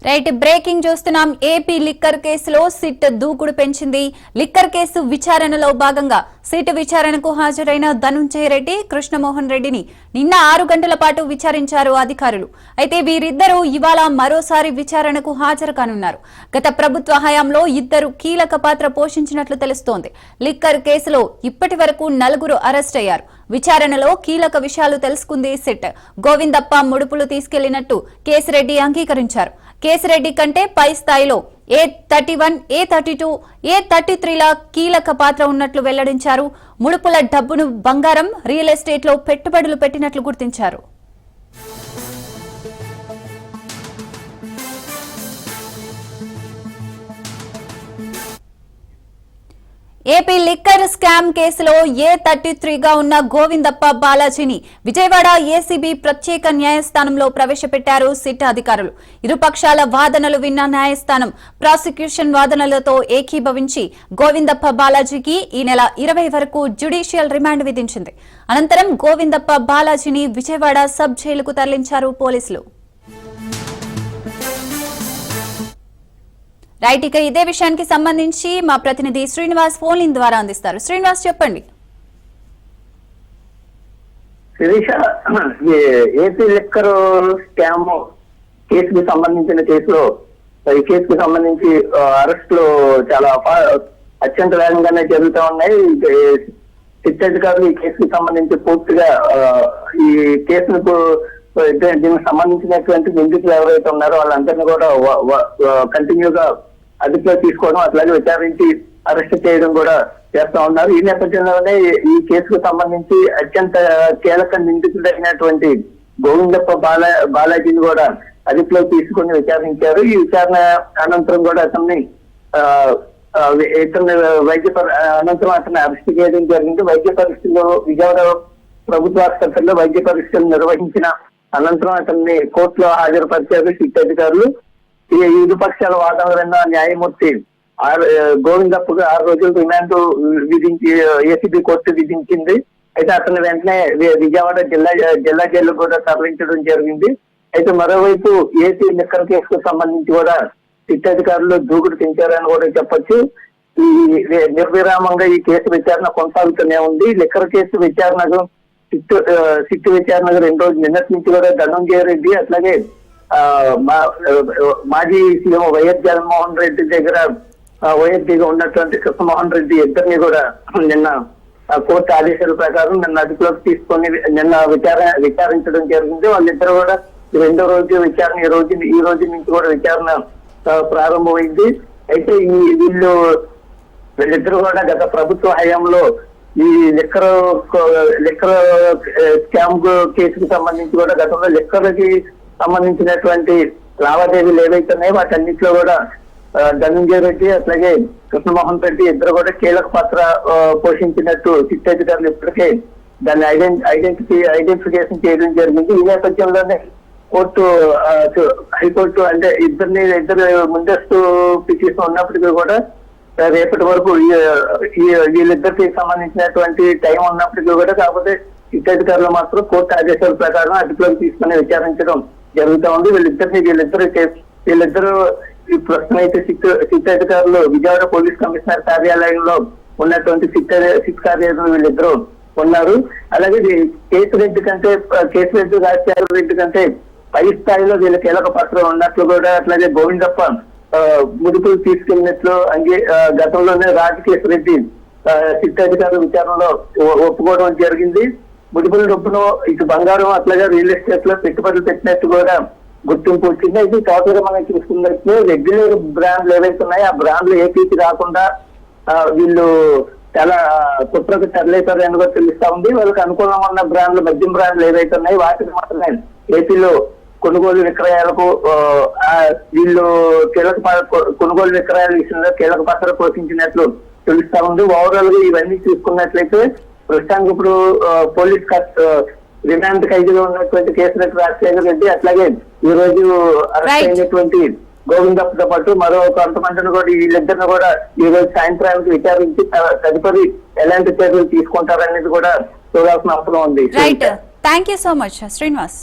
Right breaking చూస్తున్నాం. AP liquor కేసులో SIT దూకుడు పెంచింది. లిక్కర్ కేసు విచారణలో భాగంగా సిట్ విచారణకు హాజరైన ధనుంజయ రెడ్డి, కృష్ణమోహన్ రెడ్డిని నిన్న 6 గంటల పాటు విచారించారు అధికారులు. అయితే వీరిద్దరూ ఇవాళ మరోసారి విచారణకు హాజరు కానున్నారు. గత ప్రభుత్వ హయాంలో ఇద్దరు కీలక పాత్ర పోషించినట్లు తెలుస్తోంది. లిక్కర్ కేసులో ఇప్పటి వరకు 4 అరెస్ట్ అయ్యారు. విచారణలో కీలక విషయాలు తెలుసుకుంది సిట్. గోవిందప్ప ముడుపులు తీసుకెళ్లినట్టు కేసిరెడ్డి అంగీకరించారు. కేసిరెడ్డి కంటే పై స్థాయిలో A31, A32, A33ల కీలక పాత్ర ఉన్నట్లు వెల్లడించారు. ముడుపుల డబ్బును బంగారం, రియల్ ఎస్టేట్ లో పెట్టుబడులు పెట్టినట్లు గుర్తించారు. ఏపీ లిక్కర్ స్కామ్ కేసులో A33గా ఉన్న గోవిందప్ప బాలాజీని విజయవాడ ఏసీబీ ప్రత్యేక న్యాయస్థానంలో ప్రవేశపెట్టారు సిట్ అధికారులు. ఇరుపక్షాల వాదనలు విన్న న్యాయస్థానం ప్రాసిక్యూషన్ వాదనలతో ఏకీభవించి గోవిందప్ప బాలాజీకి ఈ నెల 20 వరకు జ్యుడిషియల్ రిమాండ్ విధించింది. అనంతరం గోవిందప్ప బాలాజీని విజయవాడ సబ్ జైలుకు తరలించారు పోలీసులు. రైట్, ఇక ఇదే విషయానికి సంబంధించి మా ప్రతినిధి శ్రీనివాస్ ఫోన్ లైన్ ద్వారా అందిస్తారు. శ్రీనివాస్, చెప్పండి. ఏపీ లిక్కర్ స్కామ్ కేసుకు సంబంధించిన కేసులో ఈ కేసుకు సంబంధించి అరెస్టులు చాలా అత్యంత వేగంగానే జరుగుతూ ఉన్నాయి. సిట్ అధికారులు ఈ కేసుకు సంబంధించి పూర్తిగా ఈ కేసులకు దీనికి సంబంధించినటువంటి నిందితులు ఎవరైతే ఉన్నారో వాళ్ళందరినీ కూడా కంటిన్యూగా అదుపులో తీసుకోవడం, అట్లాగే విచారించి అరెస్ట్ చేయడం కూడా చేస్తా ఉన్నారు. ఈ నేపథ్యంలోనే ఈ కేసుకు సంబంధించి అత్యంత కీలక నిందితుడైనటువంటి గోవిందప్ప బాలాజీని కూడా అదుపులో తీసుకుని విచారించారు. ఈ విచారణ అనంతరం కూడా అతన్ని అనంతరం అతన్ని అరెస్ట్ చేయడం జరిగింది. వైద్య పరీక్షలు విజయవాడ ప్రభుత్వ ఆసుపత్రిలో వైద్య పరీక్షలు నిర్వహించిన అనంతరం అతన్ని కోర్టులో హాజరుపరిచారు సిట్ అధికారులు. ఈ ఇరుపక్షాల వాదనలు విన్న న్యాయమూర్తి గోవిందప్పకు 6 రోజులు రిమాండ్ విధించి ఏసీబీ కోర్టు విధించింది. అయితే అతన్ని వెంటనే విజయవాడ జిల్లా జైలు కూడా తరలించడం జరిగింది. అయితే మరోవైపు ఏపీ లిక్కర్ కేసుకు సంబంధించి కూడా సిట్ అధికారులు దూకుడు పెంచారని కూడా చెప్పొచ్చు. ఈ నిర్విరామంగా ఈ కేసు విచారణ కొనసాగుతూనే ఉంది. లిక్కర్ కేసు విచారణకు సిట్ విచారణకు 2 రోజులు నిన్నటి నుంచి కూడా ధనుంజయ రెడ్డి, అట్లాగే మాజీ సీఎం వైఎస్ జగన్మోహన్ రెడ్డి దగ్గర వైఎస్గా ఉన్నటువంటి కృష్ణమోహన్ రెడ్డి ఇద్దరిని కూడా నిన్న కోర్టు ఆదేశాల ప్రకారం నిన్న అదుపులోకి తీసుకొని నిన్న విచారించడం జరిగింది. వాళ్ళిద్దరు కూడా 2వ రోజు విచారణ ఈ రోజు నుంచి కూడా విచారణ ప్రారంభమైంది. అయితే వీళ్ళిద్దరు కూడా గత ప్రభుత్వ హయాంలో ఈ లిక్కర్ స్కామ్ కేసుకు సంబంధించి కూడా గతంలో లిక్కర్కి సంబంధించినటువంటి లావాదేవీలు ఏవైతున్నాయో వాటన్నిటిలో కూడా ధనంజయ రెడ్డి అట్లాగే కృష్ణమోహన్ రెడ్డి ఇద్దరు కూడా కీలక పాత్ర పోషించినట్టు సిట్ అధికారులు ఇప్పటికే దాన్ని ఐడెంటిఫికేషన్ చేయడం జరిగింది. ఈ నేపథ్యంలోనే హైకోర్టు అంటే ఇద్దరు ముందస్తు పిటిషన్ ఉన్నప్పటికీ కూడా రేపటి వరకు వీళ్ళిద్దరికి సంబంధించినటువంటి టైం ఉన్నప్పటికీ కూడా కాకపోతే సిట్ అధికారులు మాత్రం కోర్టు ఆదేశాల ప్రకారం అదుపులోకి తీసుకుని విచారించడం జరుగుతూ ఉంది. వీళ్ళిద్దరు ప్రస్తుతం అయితే సిట్ అధికారులు విజయవాడ పోలీస్ కమిషనర్ కార్యాలయంలో ఉన్నటువంటి సిట్ కార్యాలయంలో వీళ్ళిద్దరూ ఉన్నారు. అలాగే కేసిరెడ్డి రాజశేఖర రెడ్డి కంటే పై స్థాయిలో వీళ్ళ కీలక పాత్ర ఉన్నట్లు కూడా, అట్లాగే గోవిందప్ప ముడుపులు తీసుకెళ్లినట్లు గతంలోనే రాజకేశ్వరెడ్డి సిట్ అధికారుల విచారణలో ఒప్పుకోవడం జరిగింది. ముడుపుల డబ్బును ఇటు బంగారం అట్లాగే రియల్ ఎస్టేట్ లో పెట్టుబడులు పెట్టినట్టు కూడా గుర్తింపు వచ్చింది. అయితే టోటల్ గా మనం చూసుకున్నట్టు రెగ్యులర్ బ్రాండ్లు ఏవైతే ఉన్నాయో ఆ బ్రాండ్లు ఏపీకి రాకుండా వీళ్ళు చాలా కుట్రకు తరలితారని కూడా తెలుస్తా ఉంది. వాళ్ళకి అనుకూలంగా ఉన్న బ్రాండ్లు, మద్యం బ్రాండ్లు ఏవైతే ఉన్నాయో వాటికి మాత్రమే ఏపీలో కొనుగోలు విక్రయాలకు వీళ్ళు కొనుగోలు విక్రయాల విషయంలో కీలక పాత్ర పోషించినట్లు తెలుస్తా ఉంది. ఓవరాల్ గా ఇవన్నీ చూసుకున్నట్లయితే ప్రస్తుతానికి ఇప్పుడు పోలీస్ రిమాండ్ ఖైదీలో ఉన్నటువంటి కేసిరెడ్డి రాజశేఖర రెడ్డి అట్లాగే ఈ రోజు అరెస్ట్ అయినటువంటి గోవిందప్పతో పాటు మరో కొంతమందిని కూడా వీళ్ళిద్దరిని కూడా ఈ రోజు సాయంత్రానికి విచారించి తదుపరి ఎలాంటి చర్యలు తీసుకుంటారనేది కూడా చూడాల్సిన అవసరం ఉంది. Right, thank you so much Srinivas.